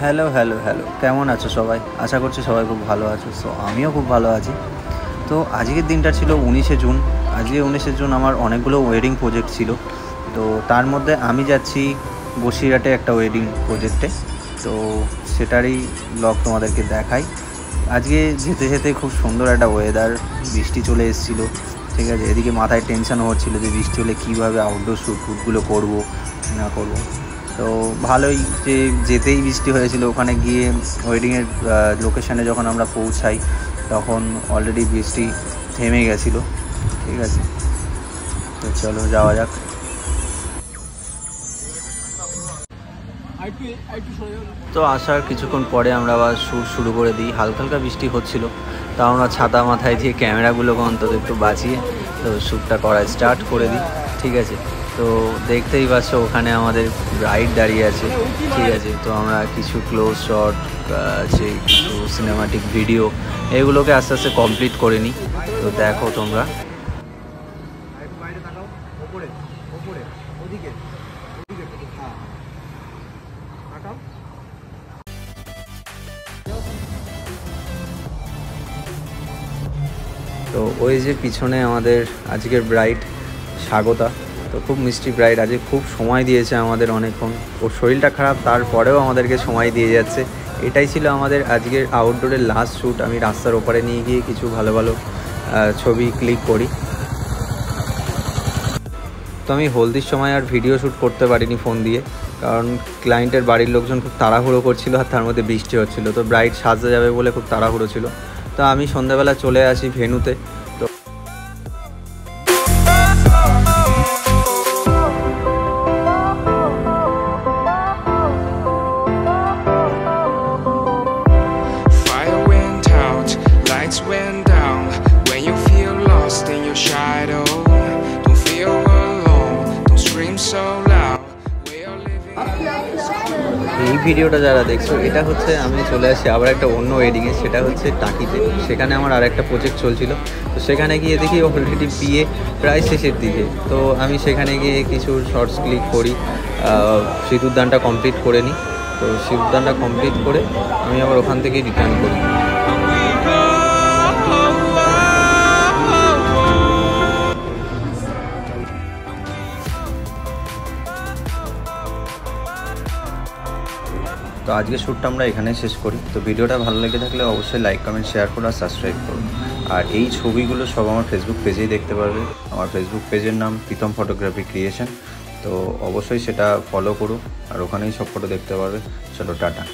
Hello hello hello, কেমন আছো সবাই? আশা করছি সবাই খুব ভালো আছো। সো আমিও খুব ভালো আছি। তো আজকের দিনটা ছিল 19শে জুন। আজকে 19শে জুন আমার অনেকগুলো ওয়েডিং প্রজেক্ট ছিল। তো তার মধ্যে আমি যাচ্ছি বসিরহাটে একটা ওয়েডিং প্রজেক্টে। তো সেটারই ব্লগ তোমাদেরকে দেখাই। আজকে যেতে যেতে খুব সুন্দর একটা ওয়েদার, বৃষ্টি চলে এসেছিলো। ঠিক আছে, এদিকে মাথায় টেনশানও হচ্ছিলো যে বৃষ্টি হলে কীভাবে আউটডোর শ্যুটগুলো করবো না করবো। তো ভালোই যে যেতেই বৃষ্টি হয়েছিল। ওখানে গিয়ে ওয়েডিংয়ের লোকেশানে যখন আমরা পৌঁছাই তখন অলরেডি বৃষ্টি থেমে গেছিলো। ঠিক আছে, তো চলো যাওয়া যাক। তো আসার কিছুক্ষণ পরে আমরা আবার শ্যুট শুরু করে দিই। হালকা হালকা বৃষ্টি হচ্ছিলো, তাও আমরা ছাতা মাথায় দিয়ে ক্যামেরাগুলোকে অন্তত একটু বাঁচিয়ে তো শ্যুটটা করা স্টার্ট করে দিই। ঠিক আছে, তো দেখতেই পাচ্ছ ওখানে আমাদের ব্রাইড দাঁড়িয়ে আছে। ঠিক আছে, তো আমরা কিছু ক্লোজ শট আছে, কিছু সিনেমাটিক ভিডিও, এগুলোকে আস্তে আস্তে কমপ্লিট করে নিই। তো দেখো তোমরা। তো ওই যে পিছনে আমাদের আজকের ব্রাইড স্বাগতা। তো খুব মিষ্টি ব্রাইড, আজকে খুব সময় দিয়েছে আমাদের অনেকক্ষণ। ওর শরীরটা খারাপ, তারপরেও আমাদেরকে সময় দিয়ে যাচ্ছে। এটাই ছিল আমাদের আজকের আউটডোরের লাস্ট শ্যুট। আমি রাস্তার ওপারে নিয়ে গিয়ে কিছু ভালো ভালো ছবি ক্লিক করি। তো আমি হলদির সময় আর ভিডিও শ্যুট করতে পারিনি ফোন দিয়ে, কারণ ক্লায়েন্টের বাড়ির লোকজন খুব তাড়াহুড়ো করছিল আর তার মধ্যে বৃষ্টি হচ্ছিলো। তো ব্রাইড সাজতে যাবে বলে খুব তাড়াহুড়ো ছিল। তো আমি সন্ধ্যাবেলা চলে আসি ভেন্যুতে। তো এই ভিডিওটা যারা দেখছো, এটা হচ্ছে আমি চলে আসি আবার একটা অন্য ওয়েডিংয়ে, সেটা হচ্ছে টাকিতে। সেখানে আমার আর একটা প্রজেক্ট চলছিল। তো সেখানে গিয়ে দেখি অলরেডি বিয়ে প্রায় শেষের দিকে। তো আমি সেখানে গিয়ে কিছু শর্টস ক্লিক করি, সিঁদুরদানটা কমপ্লিট করে নিই। তো সিঁদুরদানটা কমপ্লিট করে আমি আবার ওখান থেকেই রিটার্ন করি। তো আজকে শ্যুটটা আমরা এখানে শেষ করি। তো ভিডিওটা ভালো লেগে থাকলে অবশ্যই লাইক কমেন্ট শেয়ার করো আর সাবস্ক্রাইব করো। আর এই ছবিগুলো সব আমার ফেসবুক পেজেই দেখতে পারবে। আমার ফেসবুক পেজের নাম প্রীতম ফটোগ্রাফি ক্রিয়েশন। তো অবশ্যই সেটা ফলো করো আর ওখানেই সব ফটো দেখতে পারবে। চলো টাটা।